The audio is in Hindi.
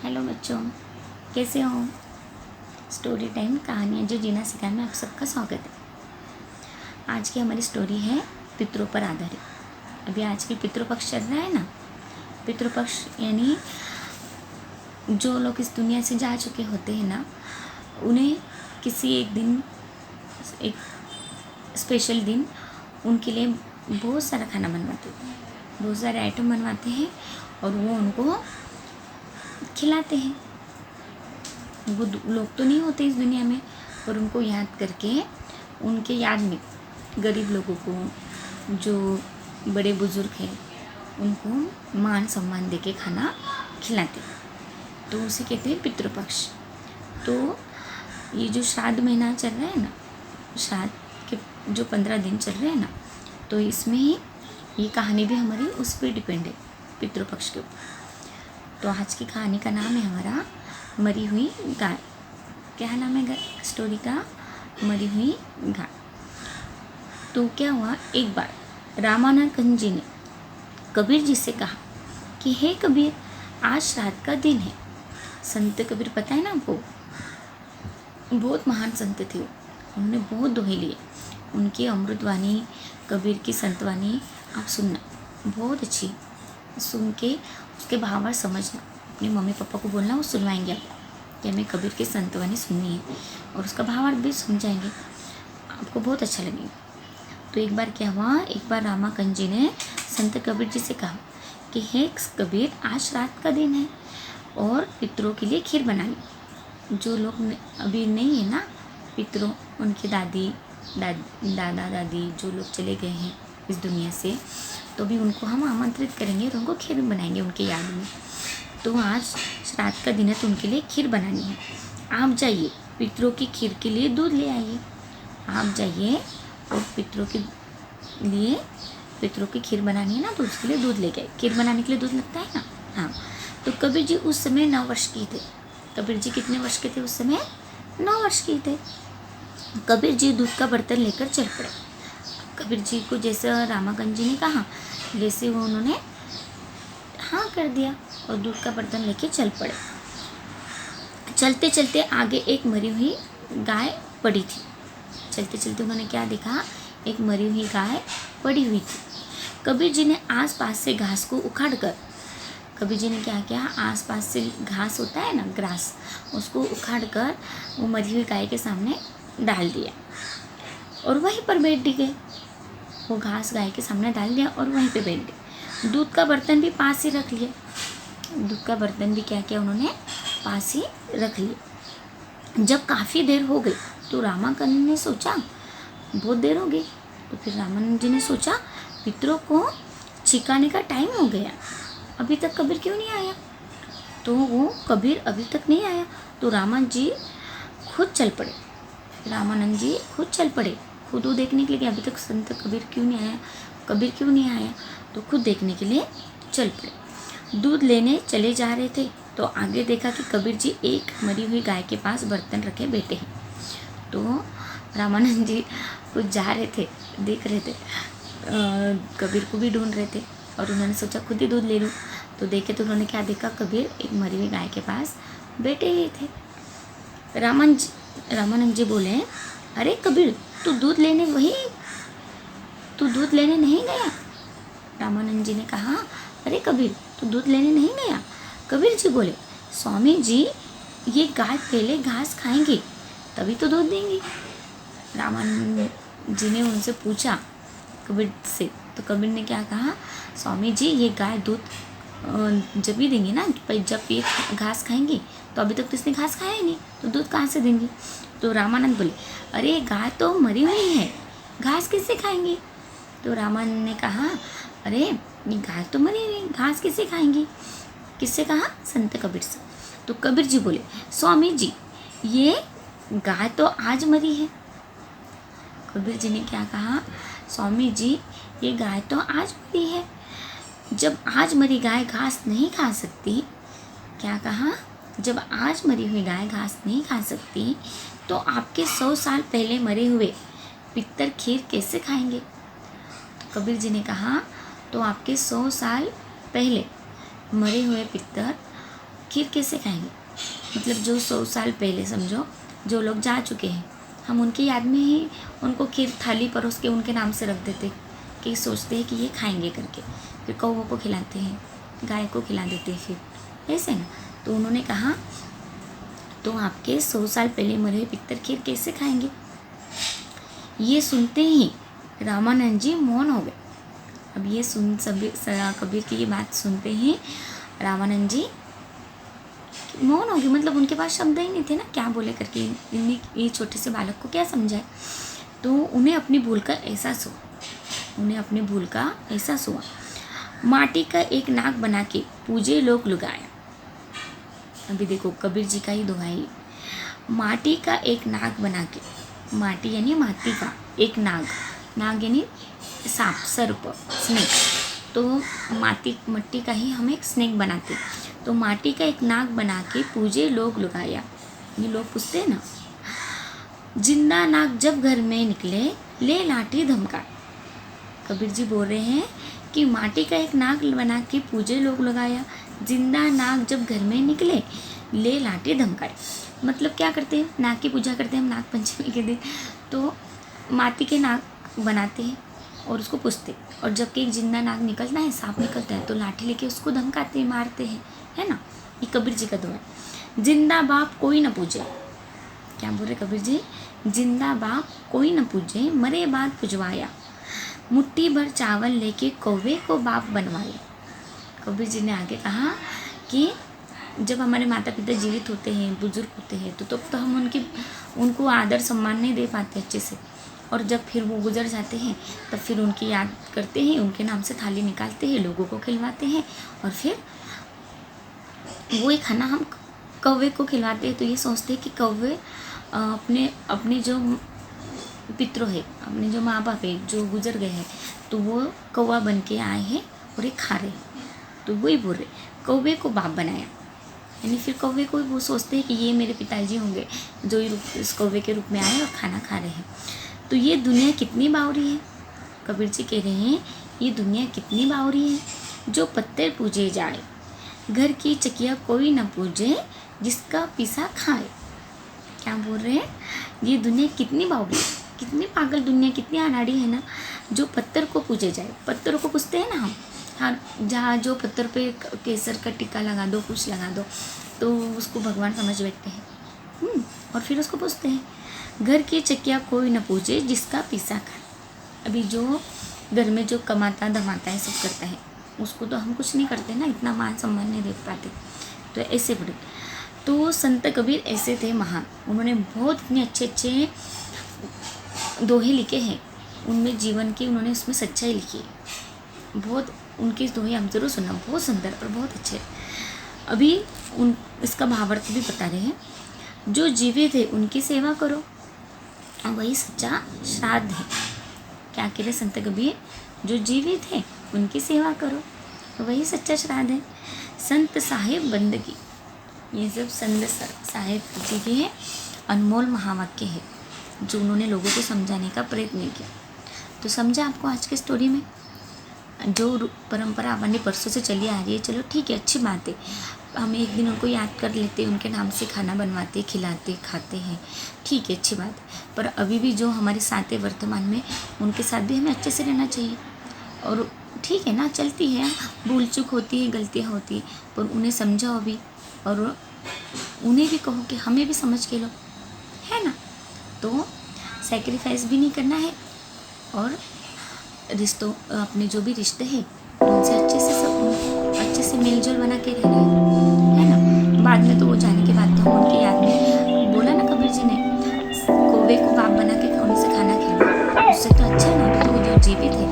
हेलो बच्चों, कैसे हो। स्टोरी टाइम कहानियाँ जो जीना सिखाने में आप सबका स्वागत है। आज की हमारी स्टोरी है पितरों पर आधारित। अभी आजकल पितृपक्ष चल रहा है ना। पितृपक्ष यानी जो लोग इस दुनिया से जा चुके होते हैं ना, उन्हें किसी एक दिन, एक स्पेशल दिन उनके लिए बहुत सारा खाना बनवाते हैं, बहुत सारे आइटम बनवाते हैं और वो उनको खिलाते हैं। वो लोग तो नहीं होते इस दुनिया में, पर उनको याद करके उनके याद में गरीब लोगों को, जो बड़े बुजुर्ग हैं, उनको मान सम्मान देके खाना खिलाते। तो उसे कहते हैं पितृपक्ष। तो ये जो श्राद्ध महीना चल रहा है ना, श्राद्ध के जो 15 दिन चल रहे हैं ना, तो इसमें ही ये कहानी भी हमारी उस पर डिपेंड है, पितृपक्ष के ऊपर। तो आज की कहानी का नाम है हमारा मरी हुई गाय। क्या नाम है स्टोरी का? मरी हुई गाय। तो क्या हुआ, एक बार रामानंद जी ने कबीर जी से कहा कि हे कबीर, आज श्राद्ध का दिन है। संत कबीर पता है ना आपको, बहुत महान संत थे। उन्होंने बहुत दोहे लिए। उनकी अमृतवाणी, कबीर की संतवाणी आप सुनना, बहुत अच्छी। सुन के उसके भावार्थ समझना, अपने मम्मी पापा को बोलना, वो सुनवाएंगे आपको कि हमें कबीर की संतवाणी सुननी है, और उसका भावार्थ भी समझाएंगे, आपको बहुत अच्छा लगेगा। तो एक बार क्या हुआ, एक बार रामाकंद जी ने संत कबीर जी से कहा कि हे कबीर, आज श्राद्ध का दिन है और पितरों के लिए खीर बनानी। जो लोग अभी नहीं है ना पितरों, उनके दादा दादी जो लोग चले गए हैं इस दुनिया से, तो भी उनको हम आमंत्रित करेंगे और उनको खीर बनाएंगे उनके याद में। तो आज श्राद्ध का दिन है, तो उनके लिए खीर बनानी है। आप जाइए, पितरों की खीर के लिए दूध ले आइए। आप जाइए और पितरों की खीर बनानी है ना, तो उसके लिए दूध ले गए। खीर बनाने के लिए दूध लगता है ना। हाँ, तो कबीर जी उस समय 9 वर्ष की थे। कबीर जी कितने वर्ष के थे उस समय? 9 वर्ष के थे। कबीर जी दूध का बर्तन लेकर चल पड़े। कबीर जी को जैसा रामाकंद जी ने कहा, वैसे वो उन्होंने हाँ कर दिया और दूध का बर्तन लेके चल पड़े। चलते चलते आगे एक मरी हुई गाय पड़ी थी। चलते चलते उन्होंने क्या देखा, एक मरी हुई गाय पड़ी हुई थी। कबीर जी ने आसपास से घास को उखाड़ कर, कबीर जी ने क्या किया, आसपास से घास होता है ना, ग्रास, उसको उखाड़ कर वो मरी हुई गाय के सामने डाल दिया और वहीं पर बैठ गए। वो घास गाय के सामने डाल दिया और वहीं पे बैठ गए। दूध का बर्तन भी पास ही रख लिया। दूध का बर्तन भी क्या किया उन्होंने, पास ही रख लिया। जब काफ़ी देर हो गई तो रामाकंद ने सोचा, बहुत देर हो गई, तो फिर रामानंद जी ने सोचा पितरों को छिकाने का टाइम हो गया, अभी तक कबीर क्यों नहीं आया। तो वो कबीर अभी तक नहीं आया, तो रामानंद जी खुद चल पड़े। रामानंद जी खुद चल पड़े, खुद वो देखने के लिए कि अभी तक संत कबीर क्यों नहीं आया, कबीर क्यों नहीं आया, तो खुद देखने के लिए चल पड़े। दूध लेने चले जा रहे थे तो आगे देखा कि कबीर जी एक मरी हुई गाय के पास बर्तन रखे बैठे हैं। तो रामानंद जी कुछ जा रहे थे, देख रहे थे, कबीर को भी ढूंढ रहे थे, और उन्होंने सोचा खुद ही दूध ले लूँ। तो देखे तो उन्होंने क्या देखा, कबीर एक मरी हुई गाय के पास बैठे ही थे। रामानंद जी बोले, अरे कबीर, तू दूध लेने नहीं गया? रामानंद जी ने कहा, अरे कबीर, तू दूध लेने नहीं गया? कबीर जी बोले, स्वामी जी, ये गाय पहले घास खाएंगी तभी तो दूध देंगी। रामानंद जी ने उनसे पूछा कबीर से, तो कबीर ने क्या कहा, स्वामी जी, ये गाय दूध जब भी देंगी ना, जब ये घास खाएंगी, तो अभी तक तो इसने घास खाया ही नहीं, तो दूध कहाँ से देंगी। तो रामानंद बोले, अरे गाय तो मरी हुई है, घास किससे खाएंगी। तो रामानंद ने कहा, अरे ये गाय तो मरी हुई, घास किससे खाएंगी। किससे कहा? संत कबीर से। तो कबीर जी बोले, स्वामी जी, ये गाय तो आज मरी है। कबीर जी ने क्या कहा, स्वामी जी, ये गाय तो आज मरी है। जब आज मरी गाय घास नहीं खा सकती, क्या कहा, जब आज मरी हुई गाय घास नहीं खा सकती, तो आपके 100 साल पहले मरे हुए पितर खीर कैसे खाएंगे। तो कबीर जी ने कहा, तो आपके 100 साल पहले मरे हुए पितर खीर कैसे खाएंगे? मतलब जो 100 साल पहले समझो जो लोग जा चुके हैं, हम उनकी याद में ही उनको खीर थाली परोस के उनके नाम से रख देते कि सोचते हैं कि ये खाएंगे करके, फिर कौवों को खिलाते हैं, गाय को खिला देते हैं, फिर ऐसे ना। तो उन्होंने कहा तो आपके 100 साल पहले मरे हुए पितर खीर कैसे खाएंगे? ये सुनते ही रामानंद जी मौन हो गए। अब ये सुन सभी कबीर की ये बात सुनते ही रामानंद जी मौन हो गए, मतलब उनके पास शब्द ही नहीं थे ना, क्या बोले करके, इन्हें ये छोटे से बालक को क्या समझाए। तो उन्हें अपनी भूल का एहसास हुआ, माटी का एक नाग बना के पूजे लोग लुगाया। अभी देखो कबीर जी का ही दुहाई, माटी का एक नाग बना के, माटी यानी माटी का एक नाग यानी सांप, सर्प, स्नेक, तो मट्टी का ही हम एक स्नेक बनाते, तो माटी का एक नाग बना के पूजे लोग लुगाया। ये लोग पूछते हैं ना, जिंदा नाग जब घर में निकले ले लाठी धमका। कबीर जी बोल रहे हैं कि माटी का एक नाग बना के पूजे लोग लगाया, जिंदा नाग जब घर में निकले ले लाठी धमकाए। मतलब क्या करते हैं, नाग की पूजा करते हैं हम नाग पंचमी के दिन, तो माटी के नाग बनाते हैं और उसको पूजते, और जबकि एक जिंदा नाग निकलता है, सांप निकलता है, तो लाठी लेके उसको धमकाते हैं, मारते हैं, है ना। ये कबीर जी का दुआ है। जिंदा बाप कोई न पूजे, क्या बोल रहे कबीर जी, जिंदा बाप कोई न पूजे, मरे बाद पुजवाया, मुट्ठी भर चावल लेके कौवे को बाप बनवाया। कबीर जी ने आगे कहा कि जब हमारे माता पिता जीवित होते हैं, बुजुर्ग होते हैं, तो हम उनको आदर सम्मान नहीं दे पाते अच्छे से, और जब फिर वो गुजर जाते हैं तब फिर उनकी याद करते हैं, उनके नाम से थाली निकालते हैं, लोगों को खिलवाते हैं, और फिर वो एक खाना हम कौवे को खिलवाते हैं। तो ये सोचते हैं कि कौवे अपने जो पितरों है, अपने जो माँ बाप है जो गुजर गए हैं, तो वो कौवा बन के आए हैं और ये खा रहे हैं, तो वही बोल रहे कौवे को बाप बनाया, यानी फिर कौवे को वो सोचते हैं कि ये मेरे पिताजी होंगे जो इस कौवे के रूप में आए और खाना खा रहे हैं। तो ये दुनिया कितनी बावरी है, कबीर जी कह रहे हैं ये दुनिया कितनी बावरी है, जो पत्थर पूजे जाए, घर की चकिया कोई न पूजे, जिसका पिसा खाए। क्या बोल रहे हैं, ये दुनिया कितनी बावरी है, कितनी पागल दुनिया, कितनी अनाड़ी है ना, जो पत्थर को पूजे जाए। पत्थरों को पूछते हैं ना हम, हाँ, जहाँ जो पत्थर पे केसर का टिक्का लगा दो, कुछ लगा दो, तो उसको भगवान समझ बैठते हैं, और फिर उसको पूछते हैं, घर की चकिया कोई न पूजे, जिसका पिसा खाए। अभी जो घर में जो कमाता धमाता है, सब करता है, उसको तो हम कुछ नहीं करते ना, इतना मान सम्मान नहीं दे पाते। तो ऐसे बड़े, तो संत कबीर ऐसे थे महान, उन्होंने बहुत इतने अच्छे अच्छे दोहे लिखे हैं, उनमें जीवन की उन्होंने उसमें सच्चाई लिखी है। बहुत उनके दोहे हम जरूर सुनना, बहुत सुंदर और बहुत अच्छे। अभी इसका भावार्थ भी बता रहे हैं, जो जीवित है उनकी सेवा करो, वही सच्चा श्राद्ध है। क्या कह रहे संत कबीर, जो जीवित है उनकी सेवा करो, वही सच्चा श्राद्ध है। संत साहिब बंदगी, ये सब संत साहिब जी के हैं अनमोल महावाक्य है, जो उन्होंने लोगों को समझाने का प्रयत्न किया। तो समझा आपको आज की स्टोरी में, जो परंपरा अपने परसों से चली आ रही है, चलो ठीक है, अच्छी बात है, हम एक दिन उनको याद कर लेते, उनके नाम से खाना बनवाते, खिलाते, खाते हैं, ठीक है, अच्छी बात है। पर अभी भी जो हमारे साथ है वर्तमान में, उनके साथ भी हमें अच्छे से रहना चाहिए। और ठीक है ना, चलती है, भूल चूक होती है, गलतियाँ होती है, पर उन्हें समझाओ भी, और उन्हें भी कहो कि हमें भी समझ के लो, है ना। तो सैक्रिफाइस भी नहीं करना है, और रिश्तों, अपने जो भी रिश्ते हैं उनसे अच्छे से मेलजोल बना के रहना है ना। बाद में तो वो जाने के बाद तो हम उनकी याद में, बोला ना कबीर जी ने, कौवे को बाप बना के उनसे खाना खिलाओ, उससे तो अच्छा है ना, तो जो जीवित है